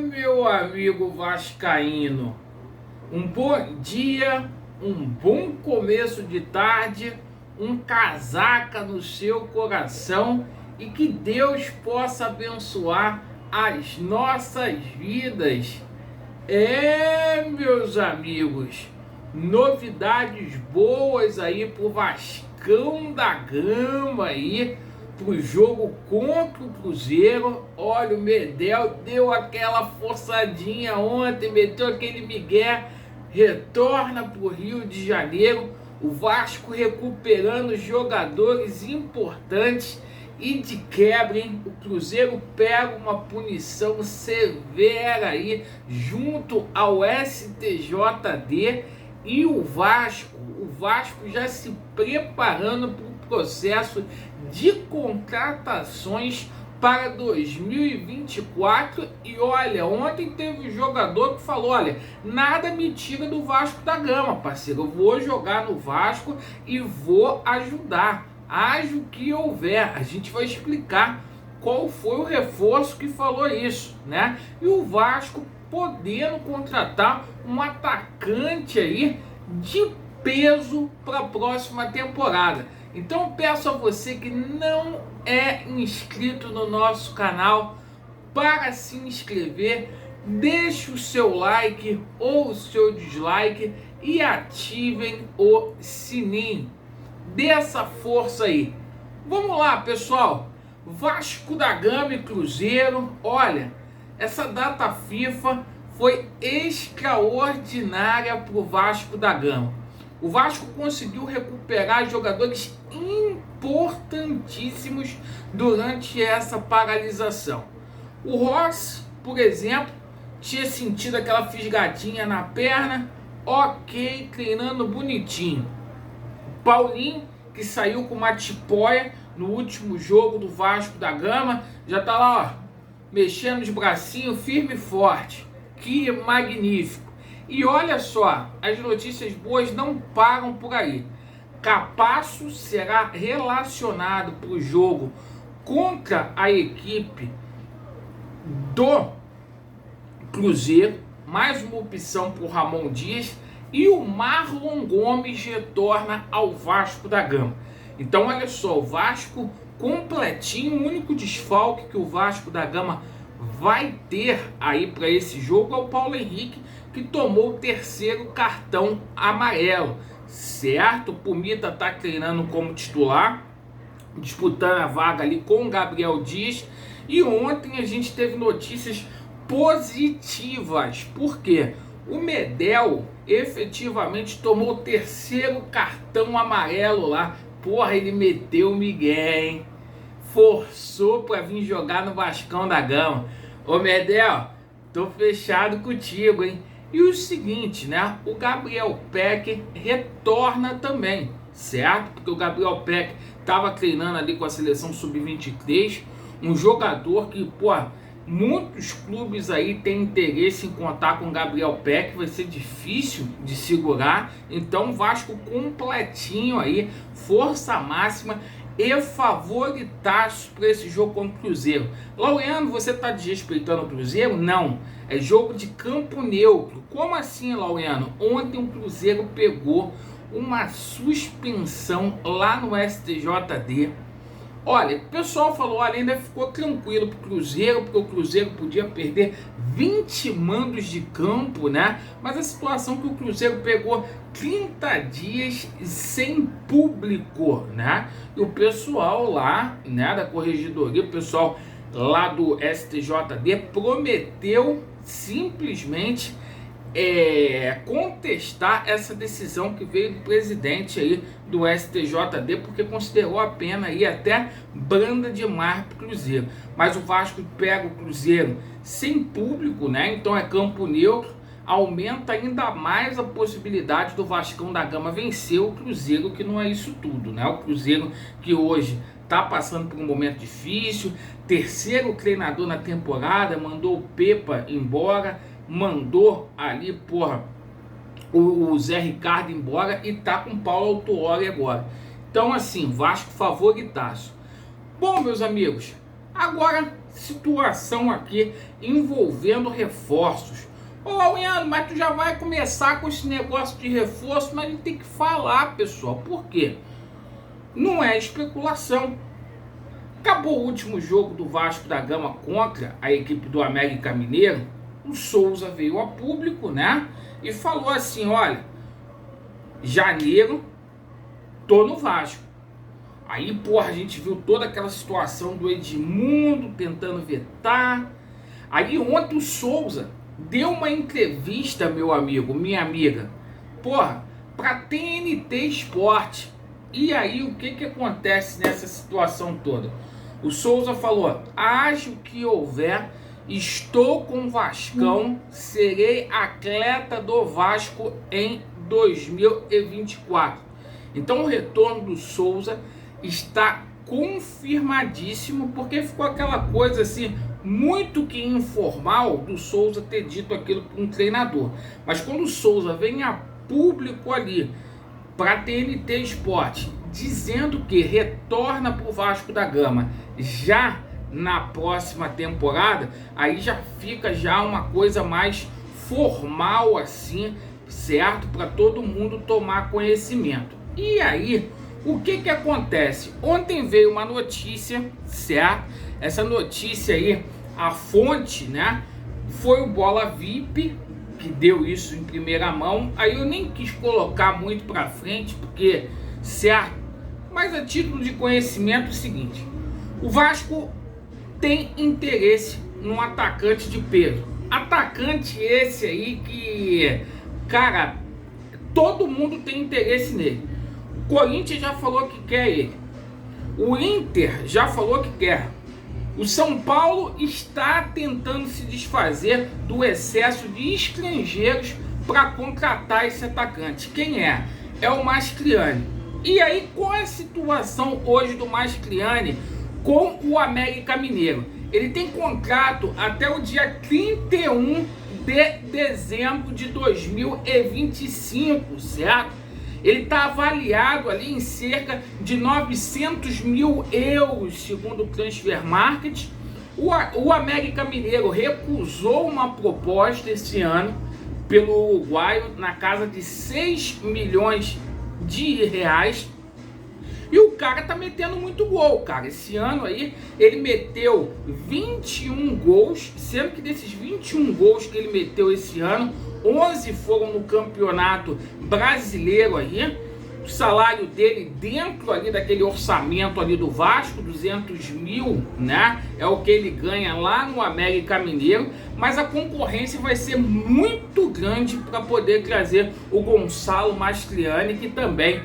Meu amigo vascaíno, um bom dia, um bom começo de tarde, um casaca no seu coração e que Deus possa abençoar as nossas vidas. Meus amigos, novidades boas aí pro Vascão da Gama aí, pro jogo contra o Cruzeiro. Olha, o Medel deu aquela forçadinha ontem, meteu aquele migué, retorna pro Rio de Janeiro. O Vasco recuperando jogadores importantes e de quebra, hein? O Cruzeiro pega uma punição severa aí junto ao STJD e o Vasco já se preparando para o processo de contratações para 2024. E olha, ontem teve um jogador que falou: olha, nada me tira do Vasco da Gama, parceiro, eu vou jogar no Vasco e vou ajudar, haja o que houver. A gente vai explicar qual foi o reforço que falou isso, né? E o Vasco podendo contratar um atacante aí de peso para a próxima temporada. Então peço a você que não é inscrito no nosso canal para se inscrever, deixe o seu like ou o seu dislike e ativem o sininho. Dê essa força aí. Vamos lá, pessoal. Vasco da Gama e Cruzeiro. Olha, essa data FIFA foi extraordinária para o Vasco da Gama. O Vasco conseguiu recuperar jogadores importantíssimos durante essa paralisação. O Rossi, por exemplo, tinha sentido aquela fisgadinha na perna, ok, treinando bonitinho. Paulinho, que saiu com uma tipóia no último jogo do Vasco da Gama, já tá lá, ó, mexendo os bracinhos firme e forte. Que magnífico! E olha só, as notícias boas não param por aí. Capasso será relacionado para o jogo contra a equipe do Cruzeiro, mais uma opção para o Ramon Dias, e o Marlon Gomes retorna ao Vasco da Gama. Então olha só, o Vasco completinho. O único desfalque que o Vasco da Gama vai ter aí para esse jogo é o Paulo Henrique, que tomou o terceiro cartão amarelo, certo? O Pumita está treinando como titular, disputando a vaga ali com o Gabriel Dias. E ontem a gente teve notícias positivas, porque o Medel efetivamente tomou o terceiro cartão amarelo lá. Porra, ele meteu o migué, hein? Forçou para vir jogar no Vascão da Gama. Ô Medel, tô fechado contigo, hein? E o seguinte, né? O Gabriel Peck retorna também, certo? Porque o Gabriel Peck estava treinando ali com a seleção sub-23, um jogador que, pô, muitos clubes aí têm interesse em contar com o Gabriel Peck, vai ser difícil de segurar. Então Vasco completinho aí, força máxima e favoritaço para esse jogo contra o Cruzeiro. Laureano, você está desrespeitando o Cruzeiro? Não, é jogo de campo neutro. Como assim, Laureano? Ontem o Cruzeiro pegou uma suspensão lá no STJD. Olha, o pessoal falou, olha, ainda ficou tranquilo pro Cruzeiro, porque o Cruzeiro podia perder 20 mandos de campo, né? Mas a situação é que o Cruzeiro pegou 30 dias sem público, né? E o pessoal lá, né, da corregedoria, o pessoal lá do STJD prometeu simplesmente contestar essa decisão que veio do presidente aí do STJD, porque considerou a pena aí até branda demais para o Cruzeiro. Mas o Vasco pega o Cruzeiro sem público, né? Então é campo neutro, aumenta ainda mais a possibilidade do Vascão da Gama vencer o Cruzeiro, que não é isso tudo, né? O Cruzeiro que hoje tá passando por um momento difícil, terceiro treinador na temporada, mandou o Pepa embora, mandou ali, porra, o Zé Ricardo embora e tá com o Paulo Autuori agora. Então assim, Vasco favoritaço. Bom, meus amigos, agora situação aqui envolvendo reforços. Ô, Leandro, mas tu já vai começar com esse negócio de reforço, mas a gente tem que falar, pessoal. Por quê? Não é especulação. Acabou o último jogo do Vasco da Gama contra a equipe do América Mineiro. O Souza veio a público, né? E falou assim, olha, janeiro, tô no Vasco. Aí, porra, a gente viu toda aquela situação do Edmundo tentando vetar. Aí ontem o Souza deu uma entrevista, meu amigo, minha amiga, porra, pra TNT Esporte. E aí, o que acontece nessa situação toda? O Souza falou, haja o que houver, estou com o Vascão, serei atleta do Vasco em 2024. Então o retorno do Souza está confirmadíssimo, porque ficou aquela coisa assim, muito que informal do Souza ter dito aquilo para um treinador. Mas quando o Souza vem a público ali, para a TNT Esporte, dizendo que retorna para o Vasco da Gama já na próxima temporada, aí já fica já uma coisa mais formal assim, certo? Para todo mundo tomar conhecimento. E aí, o que acontece? Ontem veio uma notícia, certo? Essa notícia aí, a fonte, né, foi o Bola VIP, que deu isso em primeira mão. Aí eu nem quis colocar muito para frente, porque, certo? Mas a título de conhecimento é o seguinte, o Vasco tem interesse num atacante de peso. Atacante esse aí que, cara, todo mundo tem interesse nele. O Corinthians já falou que quer ele. O Inter já falou que quer. O São Paulo está tentando se desfazer do excesso de estrangeiros para contratar esse atacante. Quem é? É o Mascherano. E aí, qual é a situação hoje do Mascherano com o América Mineiro? Ele tem contrato até o dia 31 de dezembro de 2025, certo? Ele está avaliado ali em cerca de 900 mil euros, segundo o Transfer Market. O América Mineiro recusou uma proposta esse ano pelo uruguaio na casa de 6 milhões de reais. E o cara tá metendo muito gol, cara. Esse ano aí ele meteu 21 gols, sendo que desses 21 gols que ele meteu esse ano, 11 foram no campeonato brasileiro aí. O salário dele dentro ali daquele orçamento ali do Vasco, 200 mil, né? É o que ele ganha lá no América Mineiro. Mas a concorrência vai ser muito grande para poder trazer o Gonçalo Mascherano, que também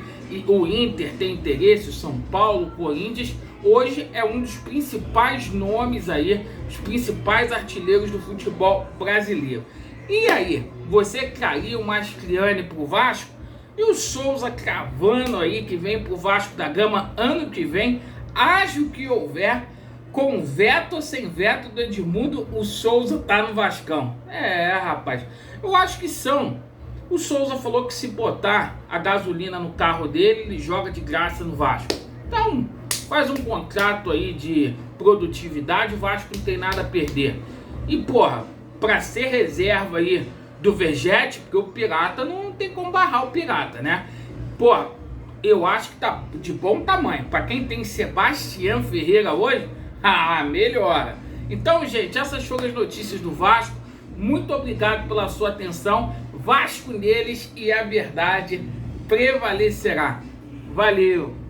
o Inter tem interesse, o São Paulo, o Corinthians. Hoje é um dos principais nomes aí, os principais artilheiros do futebol brasileiro. E aí, você traria o Mascherano pro Vasco? E o Souza cravando aí que vem pro Vasco da Gama ano que vem, haja o que houver, com veto ou sem veto do Edmundo, o Souza tá no Vascão. É, rapaz, eu acho que são. O Souza falou que se botar a gasolina no carro dele, ele joga de graça no Vasco. Então, faz um contrato aí de produtividade, o Vasco não tem nada a perder. E, porra, pra ser reserva aí do Vegete, porque o Pirata não tem como barrar o Pirata, né? Porra, eu acho que tá de bom tamanho. Pra quem tem Sebastião Ferreira hoje, melhora. Então, gente, essas foram as notícias do Vasco. Muito obrigado pela sua atenção. Vasco neles e a verdade prevalecerá. Valeu!